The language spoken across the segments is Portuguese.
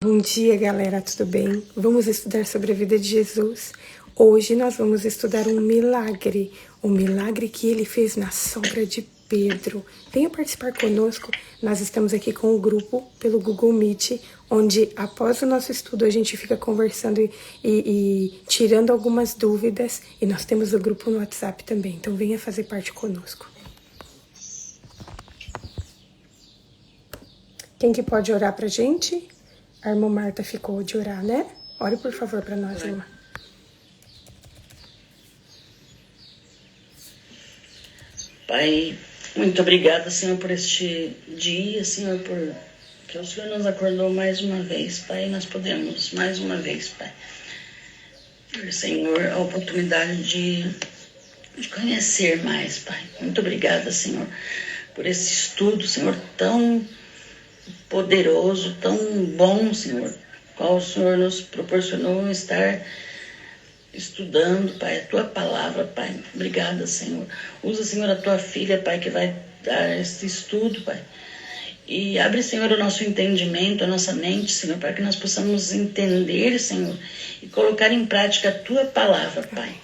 Bom dia, galera, tudo bem? Vamos estudar sobre a vida de Jesus. Hoje nós vamos estudar um milagre, o milagre que ele fez na sogra de Pedro. Venha participar conosco, nós estamos aqui com o grupo pelo Google Meet, onde após o nosso estudo a gente fica conversando e tirando algumas dúvidas, e nós temos o grupo no WhatsApp também, então venha fazer parte conosco. Quem que pode orar pra gente? A irmã Marta ficou de orar, né? Ore, por favor, para nós, irmã. Pai, muito obrigada, Senhor, por este dia, Senhor, por que o Senhor nos acordou mais uma vez, Pai, nós podemos mais uma vez, Pai, ter, Senhor, a oportunidade de conhecer mais, Pai. Muito obrigada, Senhor, por esse estudo, Senhor, tão poderoso, tão bom, Senhor, qual o Senhor nos proporcionou estar estudando, Pai, a Tua palavra, Pai. Obrigada, Senhor. Usa, Senhor, a Tua filha, Pai, que vai dar esse estudo, Pai. E abre, Senhor, o nosso entendimento, a nossa mente, Senhor, para que nós possamos entender, Senhor, e colocar em prática a Tua palavra, Pai.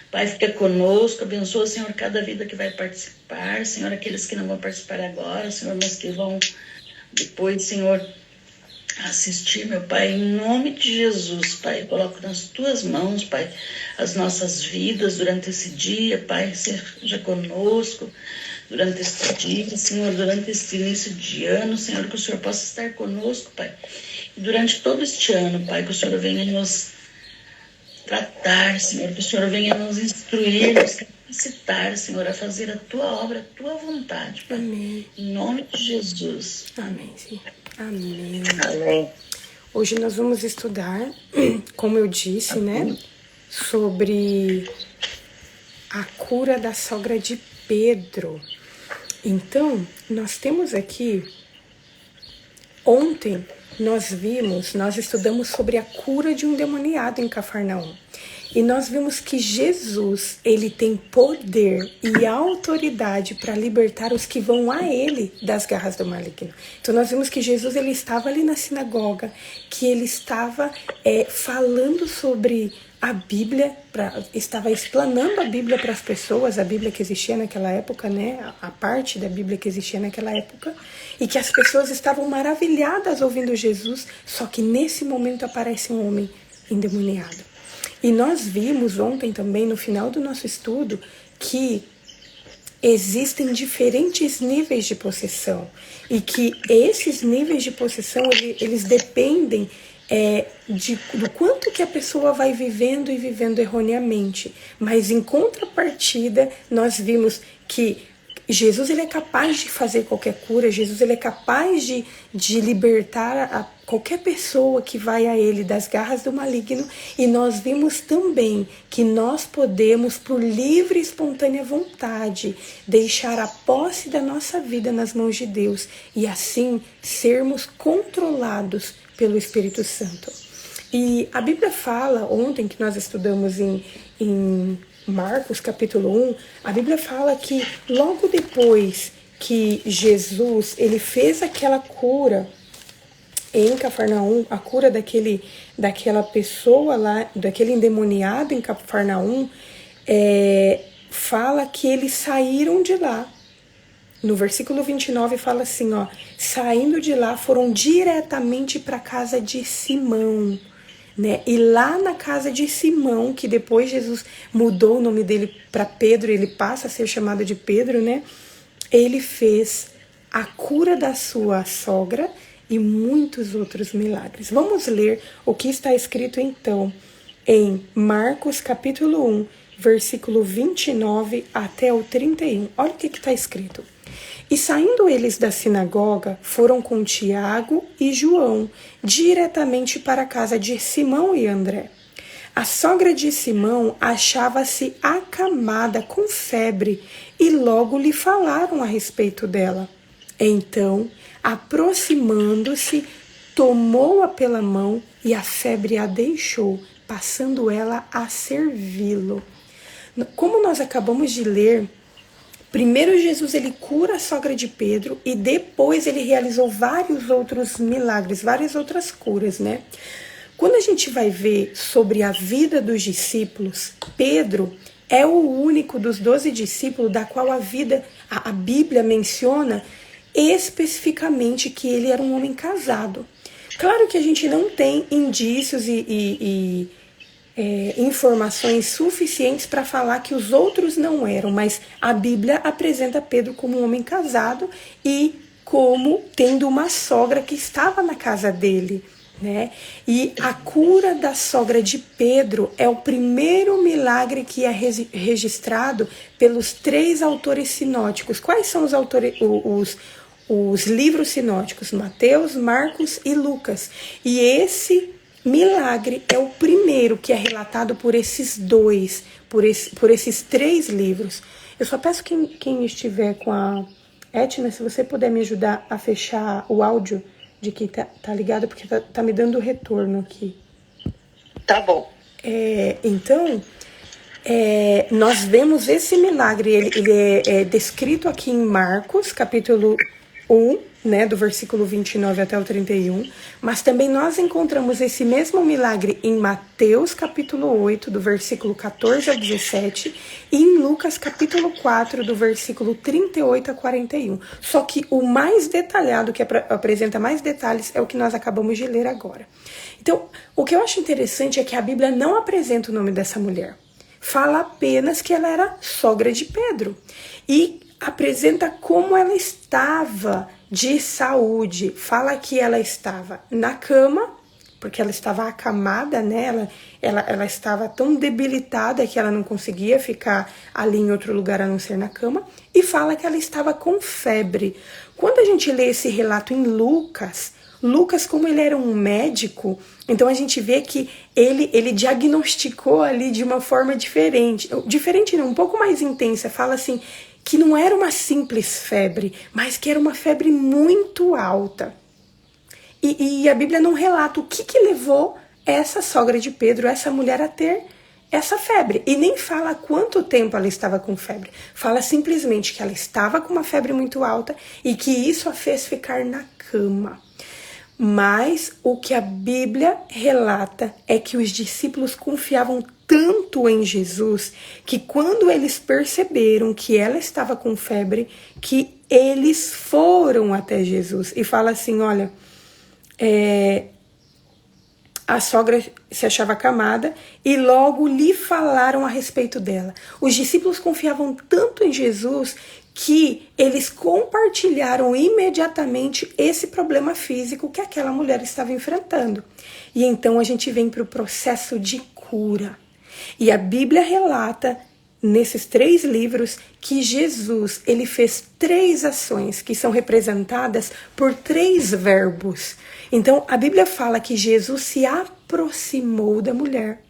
Pai, fica conosco, abençoa, Senhor, cada vida que vai participar, Senhor, aqueles que não vão participar agora, Senhor, mas que vão depois, Senhor, assistir, meu Pai, em nome de Jesus, Pai, eu coloco nas Tuas mãos, Pai, as nossas vidas durante esse dia, Pai, seja conosco durante este dia, Senhor, durante este início de ano, Senhor, que o Senhor possa estar conosco, Pai, e durante todo este ano, Pai, que o Senhor venha nos tratar, Senhor, que o Senhor venha nos instruir, nos capacitar, Senhor, a fazer a Tua obra, a Tua vontade, Pai. Amém. Em nome de Jesus. Amém, Senhor. Amém. Amém. Hoje nós vamos estudar, como eu disse, né, sobre a cura da sogra de Pedro. Então, nós temos aqui, ontem nós estudamos sobre a cura de um endemoniado em Cafarnaum. E nós vimos que Jesus, ele tem poder e autoridade para libertar os que vão a ele das garras do maligno. Então nós vimos que Jesus, ele estava ali na sinagoga, que ele estava falando sobre a Bíblia, estava explanando a Bíblia para as pessoas, a Bíblia que existia naquela época, né? A parte da Bíblia que existia naquela época, e que as pessoas estavam maravilhadas ouvindo Jesus, só que nesse momento aparece um homem endemoniado. E nós vimos ontem também, no final do nosso estudo, que existem diferentes níveis de possessão e que esses níveis de possessão, eles dependem do quanto que a pessoa vai vivendo e vivendo erroneamente. Mas em contrapartida, nós vimos que Jesus, ele é capaz de fazer qualquer cura, Jesus, ele é capaz de libertar qualquer pessoa que vai a ele das garras do maligno, e nós vimos também que nós podemos, por livre e espontânea vontade, deixar a posse da nossa vida nas mãos de Deus e assim sermos controlados pelo Espírito Santo. E a Bíblia fala, ontem que nós estudamos em Marcos capítulo 1, a Bíblia fala que logo depois que Jesus, ele fez aquela cura em Cafarnaum, a cura daquela pessoa lá, daquele endemoniado em Cafarnaum, fala que eles saíram de lá. No versículo 29 fala assim, ó, saindo de lá foram diretamente para a casa de Simão, né? E lá na casa de Simão, que depois Jesus mudou o nome dele para Pedro, ele passa a ser chamado de Pedro, né? Ele fez a cura da sua sogra e muitos outros milagres. Vamos ler o que está escrito então em Marcos capítulo 1, versículo 29 até o 31. Olha o que está escrito. E saindo eles da sinagoga, foram com Tiago e João diretamente para a casa de Simão e André. A sogra de Simão achava-se acamada com febre e logo lhe falaram a respeito dela. Então, aproximando-se, tomou-a pela mão e a febre a deixou, passando ela a servi-lo. Como nós acabamos de ler, Primeiro Jesus ele cura a sogra de Pedro e depois ele realizou vários outros milagres, várias outras curas, né? Quando a gente vai ver sobre a vida dos discípulos, Pedro é o único dos 12 discípulos da qual a Bíblia menciona especificamente que ele era um homem casado. Claro que a gente não tem indícios e informações suficientes para falar que os outros não eram, mas a Bíblia apresenta Pedro como um homem casado e como tendo uma sogra que estava na casa dele, né? E a cura da sogra de Pedro é o primeiro milagre que é registrado pelos 3 autores sinóticos. Quais são os livros sinóticos? Mateus, Marcos e Lucas. E esse milagre é o primeiro que é relatado por esses dois, por esses 3 livros. Eu só peço que quem estiver com a Etna, se você puder me ajudar a fechar o áudio de quem tá ligado, porque tá me dando retorno aqui. Tá bom. Então, nós vemos esse milagre, ele é descrito aqui em Marcos, capítulo 1, né, do versículo 29 até o 31, mas também nós encontramos esse mesmo milagre em Mateus, capítulo 8, do versículo 14 ao 17, e em Lucas, capítulo 4, do versículo 38 a 41. Só que o mais detalhado, que apresenta mais detalhes, é o que nós acabamos de ler agora. Então, o que eu acho interessante é que a Bíblia não apresenta o nome dessa mulher. Fala apenas que ela era sogra de Pedro. E apresenta como ela estava de saúde. Fala que ela estava na cama, porque ela estava acamada, né? Ela estava tão debilitada que ela não conseguia ficar ali em outro lugar a não ser na cama. E fala que ela estava com febre. Quando a gente lê esse relato em Lucas, como ele era um médico, então a gente vê que ele diagnosticou ali de uma forma diferente. Diferente não, um pouco mais intensa. Fala assim, que não era uma simples febre, mas que era uma febre muito alta. E a Bíblia não relata o que levou essa sogra de Pedro, essa mulher, a ter essa febre. E nem fala quanto tempo ela estava com febre. Fala simplesmente que ela estava com uma febre muito alta e que isso a fez ficar na cama. Mas o que a Bíblia relata é que os discípulos confiavam tanto em Jesus que quando eles perceberam que ela estava com febre, que eles foram até Jesus e fala assim, olha, a sogra se achava acamada e logo lhe falaram a respeito dela. Os discípulos confiavam tanto em Jesus que eles compartilharam imediatamente esse problema físico que aquela mulher estava enfrentando. E então a gente vem para o processo de cura. E a Bíblia relata, nesses 3 livros, que Jesus ele fez 3 ações que são representadas por 3 verbos. Então, a Bíblia fala que Jesus se aproximou da mulher.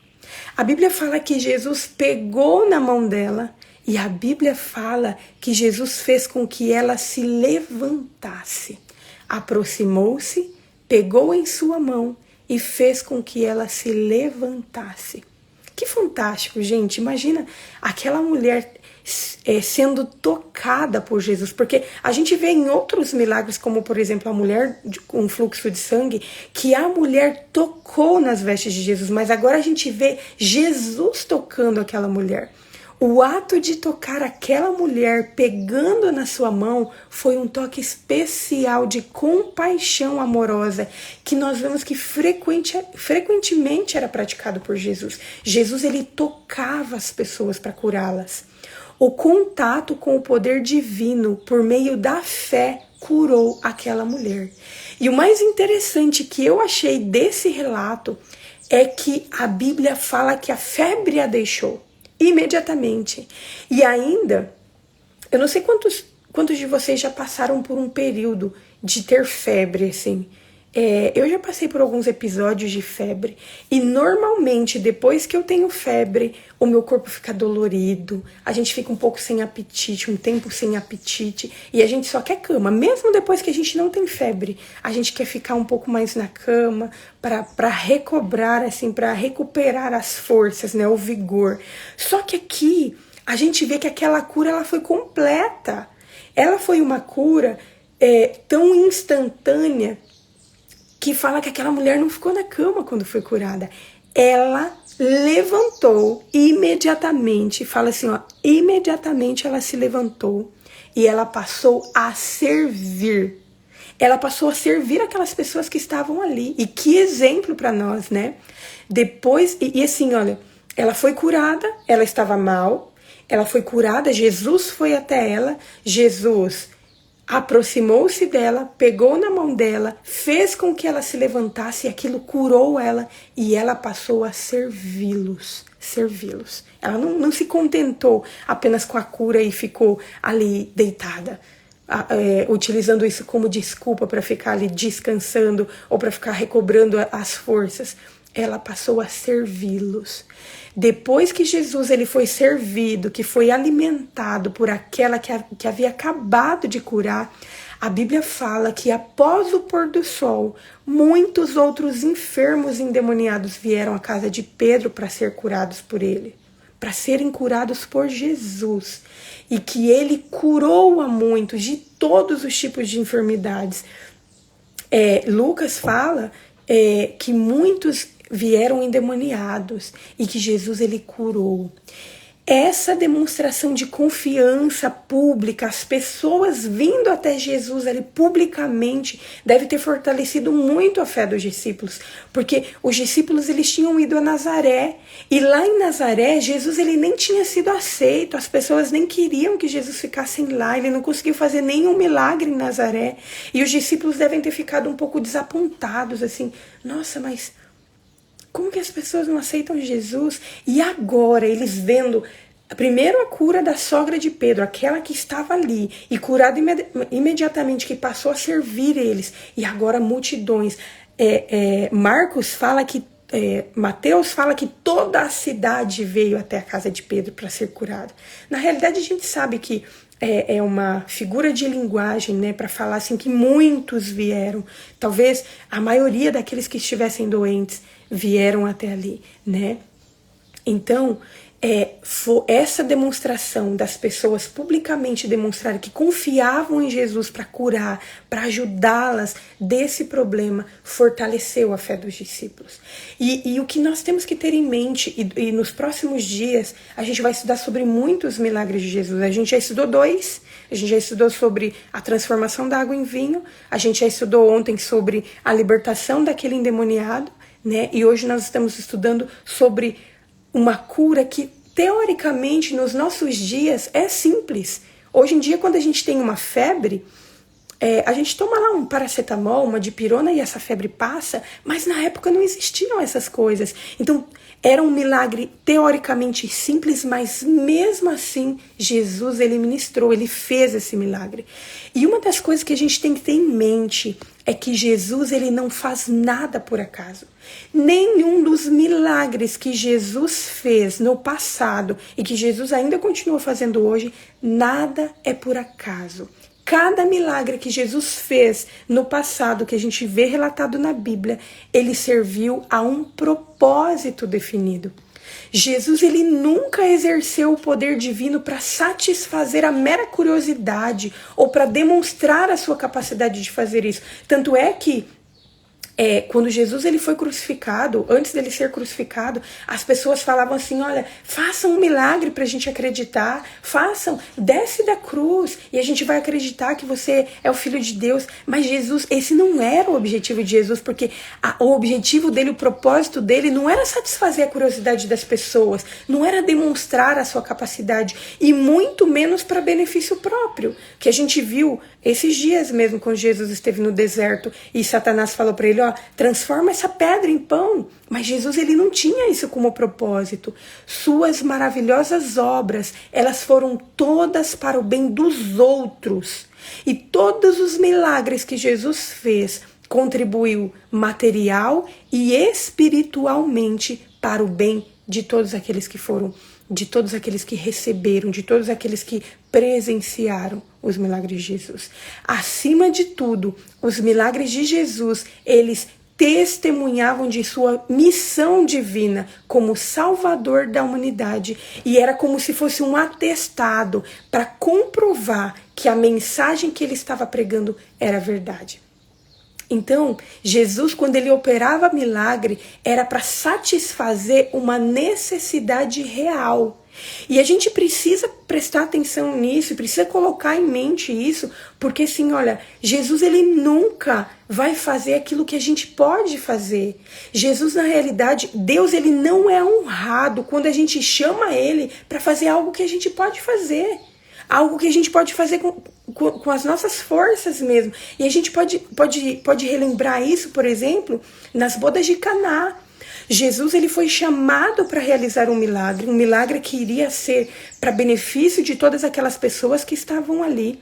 A Bíblia fala que Jesus pegou na mão dela. E a Bíblia fala que Jesus fez com que ela se levantasse. Aproximou-se, pegou em sua mão e fez com que ela se levantasse. Que fantástico, gente. Imagina aquela mulher sendo tocada por Jesus. Porque a gente vê em outros milagres, como por exemplo a mulher com fluxo de sangue, que a mulher tocou nas vestes de Jesus. Mas agora a gente vê Jesus tocando aquela mulher. O ato de tocar aquela mulher pegando na sua mão foi um toque especial de compaixão amorosa que nós vemos que frequentemente era praticado por Jesus. Jesus ele tocava as pessoas para curá-las. O contato com o poder divino por meio da fé curou aquela mulher. E o mais interessante que eu achei desse relato é que a Bíblia fala que a febre a deixou imediatamente. E ainda, eu não sei quantos de vocês já passaram por um período de ter febre, assim. Eu já passei por alguns episódios de febre e normalmente depois que eu tenho febre, o meu corpo fica dolorido, a gente fica um pouco sem apetite, um tempo sem apetite e a gente só quer cama. Mesmo depois que a gente não tem febre, a gente quer ficar um pouco mais na cama para recobrar, assim, para recuperar as forças, né, o vigor. Só que aqui a gente vê que aquela cura ela foi completa. Ela foi uma cura tão instantânea que fala que aquela mulher não ficou na cama quando foi curada. Ela levantou imediatamente, fala assim, ó, imediatamente ela se levantou e ela passou a servir. Ela passou a servir aquelas pessoas que estavam ali. E que exemplo para nós, né? Depois, e assim, olha, ela foi curada, ela estava mal, ela foi curada, Jesus foi até ela, Jesus aproximou-se dela, pegou na mão dela, fez com que ela se levantasse e aquilo curou ela e ela passou a servi-los. Ela não se contentou apenas com a cura e ficou ali deitada, utilizando isso como desculpa para ficar ali descansando ou para ficar recobrando as forças. Ela passou a servi-los. Depois que Jesus ele foi servido, que foi alimentado por aquela que havia acabado de curar, a Bíblia fala que após o pôr do sol, muitos outros enfermos endemoniados vieram à casa de Pedro para ser curados por ele, para serem curados por Jesus. E que ele curou a muitos de todos os tipos de enfermidades. Lucas fala que muitos vieram endemoniados e que Jesus ele curou. Essa demonstração de confiança pública, as pessoas vindo até Jesus ali publicamente, deve ter fortalecido muito a fé dos discípulos, porque os discípulos eles tinham ido a Nazaré, e lá em Nazaré, Jesus ele nem tinha sido aceito, as pessoas nem queriam que Jesus ficasse lá, ele não conseguiu fazer nenhum milagre em Nazaré, e os discípulos devem ter ficado um pouco desapontados, assim, nossa, mas como que as pessoas não aceitam Jesus? E agora, eles vendo, primeiro a cura da sogra de Pedro, aquela que estava ali, e curada imediatamente, que passou a servir eles, e agora multidões. Mateus fala que toda a cidade veio até a casa de Pedro para ser curada. Na realidade, a gente sabe que é uma figura de linguagem, né, para falar assim que muitos vieram. Talvez a maioria daqueles que estivessem doentes vieram até ali, né? Então, essa demonstração das pessoas publicamente demonstrarem que confiavam em Jesus para curar, para ajudá-las desse problema, fortaleceu a fé dos discípulos. E o que nós temos que ter em mente, e nos próximos dias, a gente vai estudar sobre muitos milagres de Jesus. A gente já estudou 2, a gente já estudou sobre a transformação da água em vinho, a gente já estudou ontem sobre a libertação daquele endemoniado, né? E hoje nós estamos estudando sobre uma cura que, teoricamente, nos nossos dias é simples. Hoje em dia, quando a gente tem uma febre, a gente toma lá um paracetamol, uma dipirona e essa febre passa, mas na época não existiam essas coisas. Então, era um milagre teoricamente simples, mas mesmo assim, Jesus, ele ministrou, ele fez esse milagre. E uma das coisas que a gente tem que ter em mente é que Jesus, ele não faz nada por acaso. Nenhum dos milagres que Jesus fez no passado e que Jesus ainda continua fazendo hoje, nada é por acaso. Cada milagre que Jesus fez no passado, que a gente vê relatado na Bíblia, ele serviu a um propósito definido. Jesus, ele nunca exerceu o poder divino para satisfazer a mera curiosidade ou para demonstrar a sua capacidade de fazer isso. Tanto é que quando Jesus ele foi crucificado, antes dele ser crucificado, as pessoas falavam assim, olha, façam um milagre pra gente acreditar, desce da cruz e a gente vai acreditar que você é o Filho de Deus. Mas Jesus, esse não era o objetivo de Jesus, porque o objetivo dele, o propósito dele não era satisfazer a curiosidade das pessoas, não era demonstrar a sua capacidade e muito menos para benefício próprio, que a gente viu esses dias mesmo, quando Jesus esteve no deserto e Satanás falou para ele, transforma essa pedra em pão. Mas Jesus, ele não tinha isso como propósito. Suas maravilhosas obras, elas foram todas para o bem dos outros. E todos os milagres que Jesus fez contribuiu material e espiritualmente para o bem de todos aqueles que foram, de todos aqueles que receberam, de todos aqueles que presenciaram os milagres de Jesus. Acima de tudo, os milagres de Jesus, eles testemunhavam de sua missão divina como salvador da humanidade. E era como se fosse um atestado para comprovar que a mensagem que ele estava pregando era verdade. Então, Jesus, quando ele operava milagre, era para satisfazer uma necessidade real. E a gente precisa prestar atenção nisso, precisa colocar em mente isso, porque assim, olha, Jesus ele nunca vai fazer aquilo que a gente pode fazer. Jesus, na realidade, Deus ele não é honrado quando a gente chama ele para fazer algo que a gente pode fazer. Algo que a gente pode fazer com as nossas forças mesmo. E a gente pode relembrar isso, por exemplo, nas bodas de Caná. Jesus ele foi chamado para realizar um milagre que iria ser para benefício de todas aquelas pessoas que estavam ali.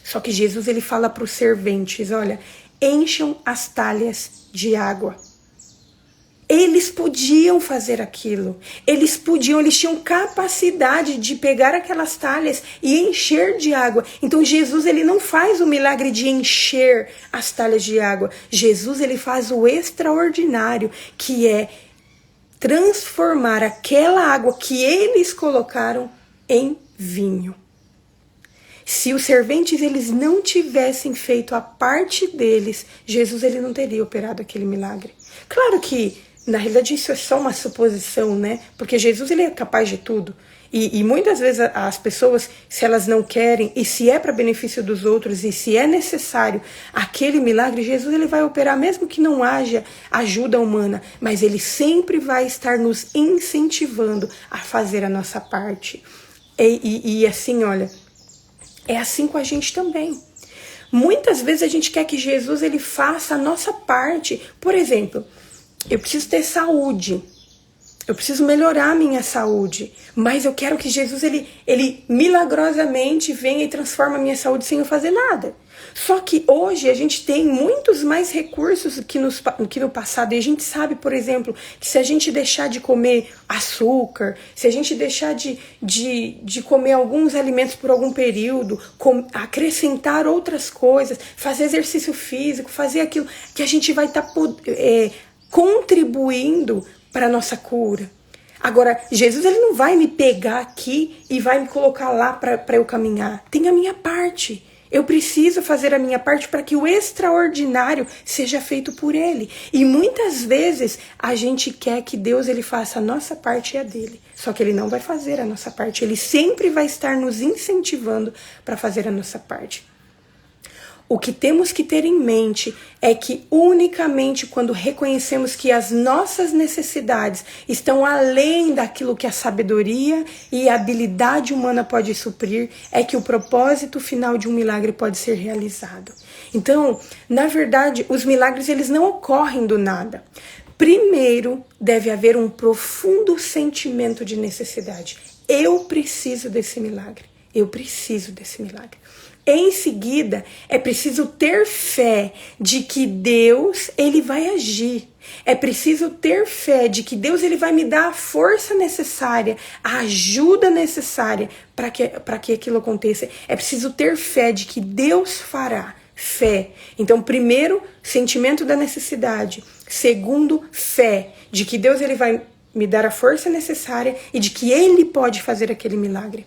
Só que Jesus ele fala para os serventes, olha, encham as talhas de água. Eles podiam fazer aquilo, eles tinham capacidade de pegar aquelas talhas e encher de água. Então Jesus ele não faz o milagre de encher as talhas de água. Jesus ele faz o extraordinário, que é transformar aquela água que eles colocaram em vinho. Se os serventes eles não tivessem feito a parte deles, Jesus ele não teria operado aquele milagre. Claro que na realidade isso é só uma suposição, né? Porque Jesus ele é capaz de tudo. E muitas vezes as pessoas, se elas não querem, e se é para benefício dos outros, e se é necessário aquele milagre, Jesus ele vai operar mesmo que não haja ajuda humana, mas ele sempre vai estar nos incentivando a fazer a nossa parte. E assim, olha, é assim com a gente também. Muitas vezes a gente quer que Jesus ele faça a nossa parte. Por exemplo, eu preciso ter saúde, eu preciso melhorar a minha saúde, mas eu quero que Jesus ele milagrosamente venha e transforme a minha saúde sem eu fazer nada. Só que hoje a gente tem muitos mais recursos que no passado, e a gente sabe, por exemplo, que se a gente deixar de comer açúcar, se a gente deixar de comer alguns alimentos por algum período, acrescentar outras coisas, fazer exercício físico, fazer aquilo, que a gente vai estar contribuindo para a nossa cura. Agora, Jesus ele não vai me pegar aqui e vai me colocar lá para eu caminhar. Tem a minha parte. Eu preciso fazer a minha parte para que o extraordinário seja feito por ele. E muitas vezes a gente quer que Deus ele faça a nossa parte e a dele. Só que ele não vai fazer a nossa parte. Ele sempre vai estar nos incentivando para fazer a nossa parte. O que temos que ter em mente é que unicamente quando reconhecemos que as nossas necessidades estão além daquilo que a sabedoria e a habilidade humana pode suprir, é que o propósito final de um milagre pode ser realizado. Então, na verdade, os milagres eles não ocorrem do nada. Primeiro, deve haver um profundo sentimento de necessidade. Eu preciso desse milagre. Eu preciso desse milagre. Em seguida, é preciso ter fé de que Deus ele vai agir. É preciso ter fé de que Deus ele vai me dar a força necessária, a ajuda necessária para que aquilo aconteça. É preciso ter fé de que Deus fará. Fé. Então, primeiro, sentimento da necessidade. Segundo, fé de que Deus ele vai me dar a força necessária e de que Ele pode fazer aquele milagre.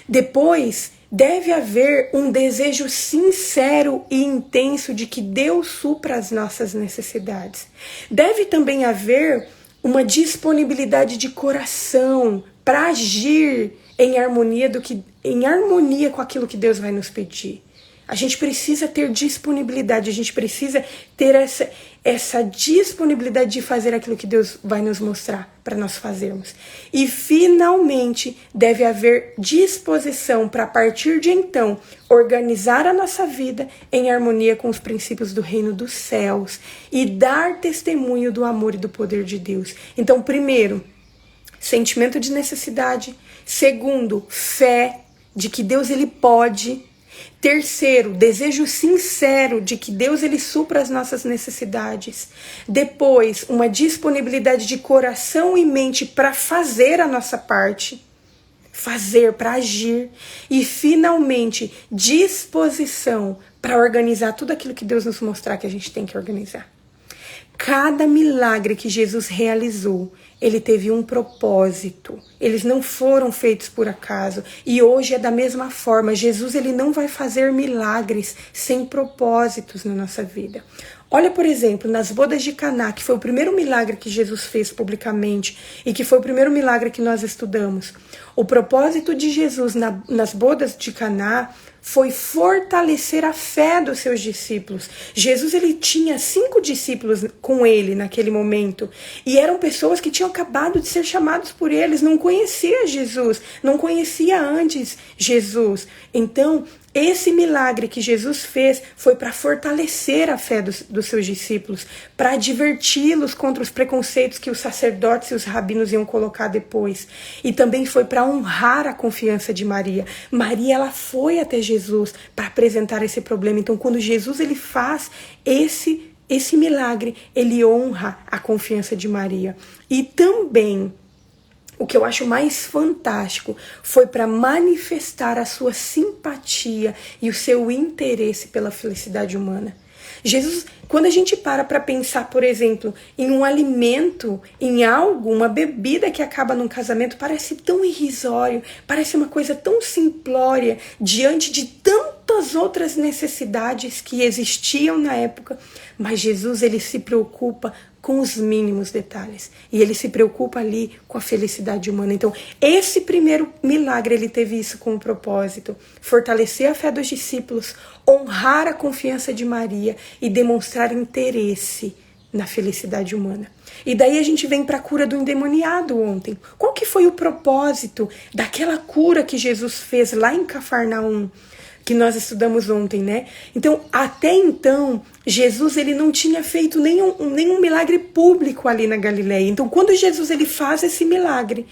Depois, deve haver um desejo sincero e intenso de que Deus supra as nossas necessidades. Deve também haver uma disponibilidade de coração para agir em harmonia com aquilo que Deus vai nos pedir. A gente precisa ter disponibilidade, a gente precisa ter essa disponibilidade de fazer aquilo que Deus vai nos mostrar para nós fazermos. E, finalmente, deve haver disposição para, a partir de então, organizar a nossa vida em harmonia com os princípios do reino dos céus e dar testemunho do amor e do poder de Deus. Então, primeiro, sentimento de necessidade. Segundo, fé de que Deus ele pode. Terceiro, desejo sincero de que Deus ele supra as nossas necessidades. Depois, uma disponibilidade de coração e mente para fazer a nossa parte. Fazer, para agir. E, finalmente, disposição para organizar tudo aquilo que Deus nos mostrar que a gente tem que organizar. Cada milagre que Jesus realizou, ele teve um propósito. Eles não foram feitos por acaso. E hoje é da mesma forma. Jesus, ele não vai fazer milagres sem propósitos na nossa vida. Olha, por exemplo, nas bodas de Caná, que foi o primeiro milagre que Jesus fez publicamente e que foi o primeiro milagre que nós estudamos. O propósito de Jesus nas bodas de Caná foi fortalecer a fé dos seus discípulos. Jesus, ele tinha 5 discípulos com ele naquele momento. E eram pessoas que tinham acabado de ser chamados por eles, não conhecia Jesus, não conhecia antes Jesus. Então, esse milagre que Jesus fez foi para fortalecer a fé dos seus discípulos, para adverti-los contra os preconceitos que os sacerdotes e os rabinos iam colocar depois. E também foi para honrar a confiança de Maria. Maria, ela foi até Jesus para apresentar esse problema. Então, quando Jesus ele faz esse milagre, ele honra a confiança de Maria. E também, o que eu acho mais fantástico foi para manifestar a sua simpatia e o seu interesse pela felicidade humana. Jesus, quando a gente para pensar, por exemplo, em um alimento, em algo, uma bebida que acaba num casamento, parece tão irrisório, parece uma coisa tão simplória diante de tantas outras necessidades que existiam na época. Mas Jesus, ele se preocupa com os mínimos detalhes. E ele se preocupa ali com a felicidade humana. Então, esse primeiro milagre, ele teve isso como propósito. Fortalecer a fé dos discípulos, honrar a confiança de Maria e demonstrar interesse na felicidade humana. E daí a gente vem para a cura do endemoniado ontem. Qual que foi o propósito daquela cura que Jesus fez lá em Cafarnaum, que nós estudamos ontem, né? Então, até então, Jesus ele não tinha feito nenhum milagre público ali na Galileia. Então, quando Jesus ele faz esse milagre,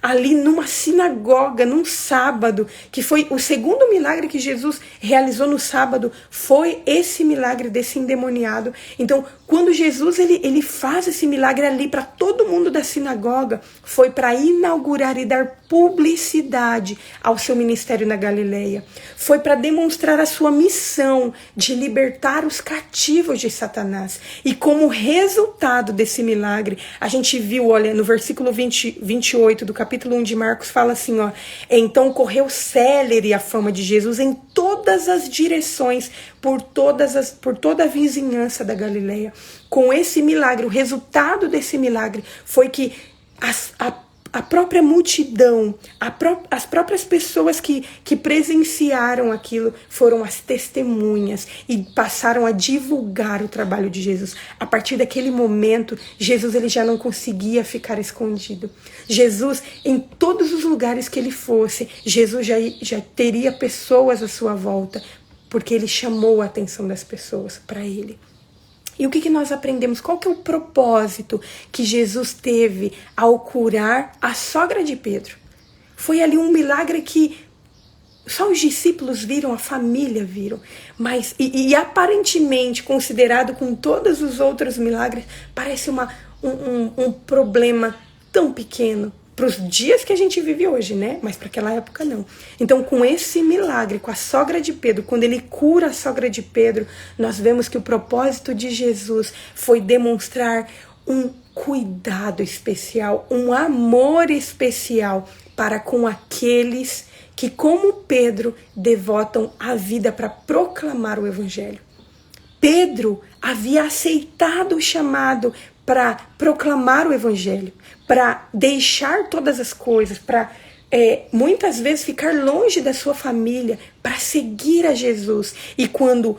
ali numa sinagoga, num sábado, que foi o segundo milagre que Jesus realizou no sábado, foi esse milagre desse endemoniado. Então, quando Jesus ele faz esse milagre ali para todo mundo da sinagoga, foi para inaugurar e dar publicidade ao seu ministério na Galileia. Foi para demonstrar a sua missão de libertar os cativos de Satanás. E como resultado desse milagre, a gente viu, olha, no versículo 28 do capítulo 1 de Marcos, fala assim, ó: então correu célere a fama de Jesus em todas as direções, por toda a vizinhança da Galileia. Com esse milagre, o resultado desse milagre foi que a própria multidão, as próprias pessoas que presenciaram aquilo foram as testemunhas e passaram a divulgar o trabalho de Jesus. A partir daquele momento, Jesus ele já não conseguia ficar escondido. Jesus, em todos os lugares que ele fosse, Jesus já teria pessoas à sua volta, porque ele chamou a atenção das pessoas para ele. E o que nós aprendemos? Qual que é o propósito que Jesus teve ao curar a sogra de Pedro? Foi ali um milagre que só os discípulos viram, a família viram. Mas, e aparentemente, considerado com todos os outros milagres, parece um problema tão pequeno para os dias que a gente vive hoje, né? Mas para aquela época não. Então, com esse milagre, com a sogra de Pedro, quando ele cura a sogra de Pedro, nós vemos que o propósito de Jesus foi demonstrar um cuidado especial, um amor especial para com aqueles que, como Pedro, devotam a vida para proclamar o evangelho. Pedro havia aceitado o chamado para proclamar o evangelho, para deixar todas as coisas, para muitas vezes ficar longe da sua família, para seguir a Jesus. E quando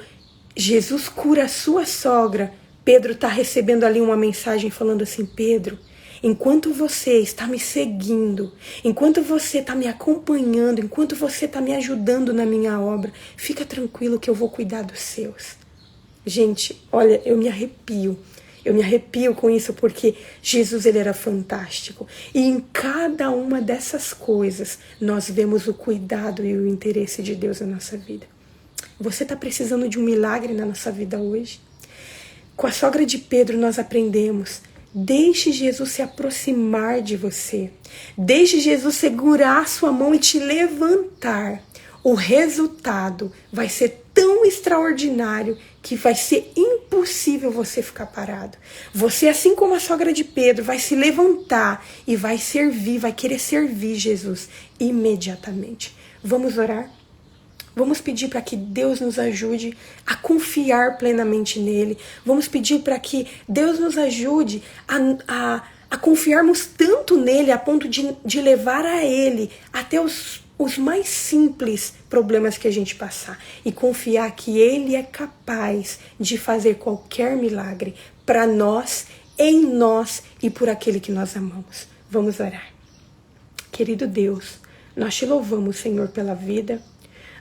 Jesus cura a sua sogra, Pedro está recebendo ali uma mensagem falando assim: Pedro, enquanto você está me seguindo, enquanto você está me acompanhando, enquanto você está me ajudando na minha obra, fica tranquilo que eu vou cuidar dos seus. Gente, olha, eu me arrepio com isso, porque Jesus ele era fantástico. E em cada uma dessas coisas, nós vemos o cuidado e o interesse de Deus na nossa vida. Você está precisando de um milagre na nossa vida hoje? Com a sogra de Pedro nós aprendemos: deixe Jesus se aproximar de você. Deixe Jesus segurar a sua mão e te levantar. O resultado vai ser tão extraordinário que vai ser impossível você ficar parado. Você, assim como a sogra de Pedro, vai se levantar e vai servir, vai querer servir Jesus imediatamente. Vamos orar? Vamos pedir para que Deus nos ajude a confiar plenamente nele. Vamos pedir para que Deus nos ajude a confiarmos tanto nele a ponto de levar a ele até os mais simples problemas que a gente passar. E confiar que ele é capaz de fazer qualquer milagre para nós, em nós e por aquele que nós amamos. Vamos orar. Querido Deus, nós te louvamos, Senhor, pela vida.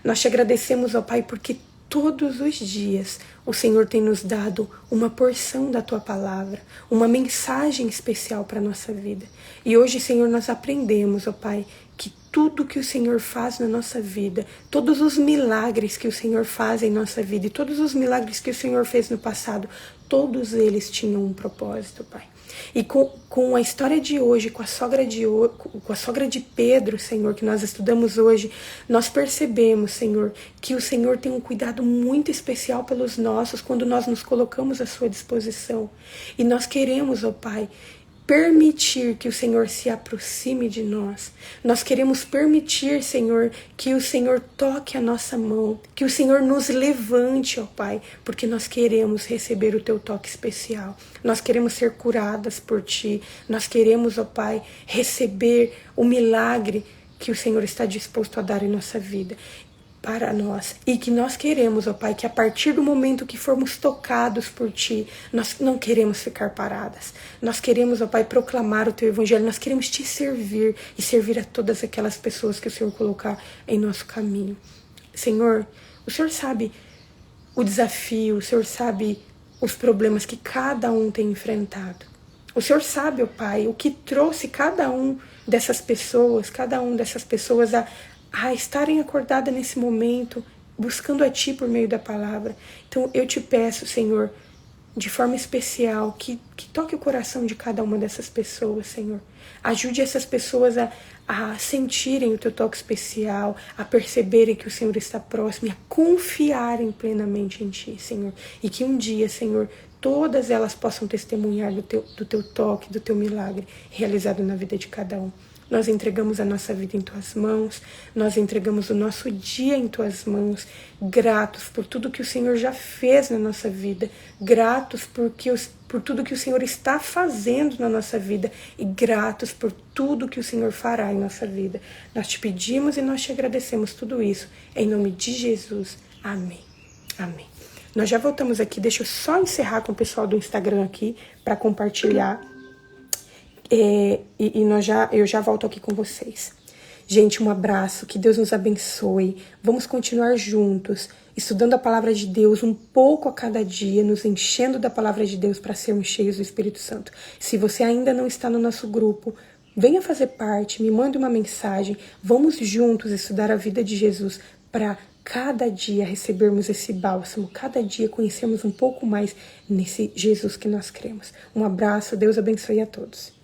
Nós te agradecemos, ó Pai, porque todos os dias o Senhor tem nos dado uma porção da Tua palavra, uma mensagem especial para a nossa vida. E hoje, Senhor, nós aprendemos, ó Pai, que tudo que o Senhor faz na nossa vida, todos os milagres que o Senhor faz em nossa vida e todos os milagres que o Senhor fez no passado, todos eles tinham um propósito, Pai. E com a história de hoje, com a sogra de Pedro, Senhor, que nós estudamos hoje, nós percebemos, Senhor, que o Senhor tem um cuidado muito especial pelos nossos quando nós nos colocamos à sua disposição. E nós queremos, ó Pai, permitir que o Senhor se aproxime de nós. Nós queremos permitir, Senhor, que o Senhor toque a nossa mão, que o Senhor nos levante, ó Pai, porque nós queremos receber o Teu toque especial. Nós queremos ser curadas por Ti. Nós queremos, ó Pai, receber o milagre que o Senhor está disposto a dar em nossa vida para nós, e que nós queremos, ó Pai, que a partir do momento que formos tocados por Ti, nós não queremos ficar paradas. Nós queremos, ó Pai, proclamar o Teu Evangelho, nós queremos Te servir e servir a todas aquelas pessoas que o Senhor colocar em nosso caminho. Senhor, o Senhor sabe o desafio, o Senhor sabe os problemas que cada um tem enfrentado. O Senhor sabe, ó Pai, o que trouxe cada um dessas pessoas a estarem acordadas nesse momento, buscando a Ti por meio da palavra. Então eu te peço, Senhor, de forma especial, que toque o coração de cada uma dessas pessoas, Senhor. Ajude essas pessoas a sentirem o Teu toque especial, a perceberem que o Senhor está próximo e a confiarem plenamente em Ti, Senhor. E que um dia, Senhor, todas elas possam testemunhar do teu toque, do Teu milagre realizado na vida de cada um. Nós entregamos a nossa vida em Tuas mãos, nós entregamos o nosso dia em Tuas mãos, gratos por tudo que o Senhor já fez na nossa vida, gratos por tudo que o Senhor está fazendo na nossa vida e gratos por tudo que o Senhor fará em nossa vida. Nós Te pedimos e nós Te agradecemos tudo isso, em nome de Jesus. Amém. Amém. Nós já voltamos aqui, deixa eu só encerrar com o pessoal do Instagram aqui para compartilhar. Eu já volto aqui com vocês. Gente, um abraço, que Deus nos abençoe. Vamos continuar juntos, estudando a palavra de Deus um pouco a cada dia, nos enchendo da palavra de Deus para sermos cheios do Espírito Santo. Se você ainda não está no nosso grupo, venha fazer parte, me mande uma mensagem. Vamos juntos estudar a vida de Jesus para cada dia recebermos esse bálsamo, cada dia conhecermos um pouco mais nesse Jesus que nós cremos. Um abraço, Deus abençoe a todos.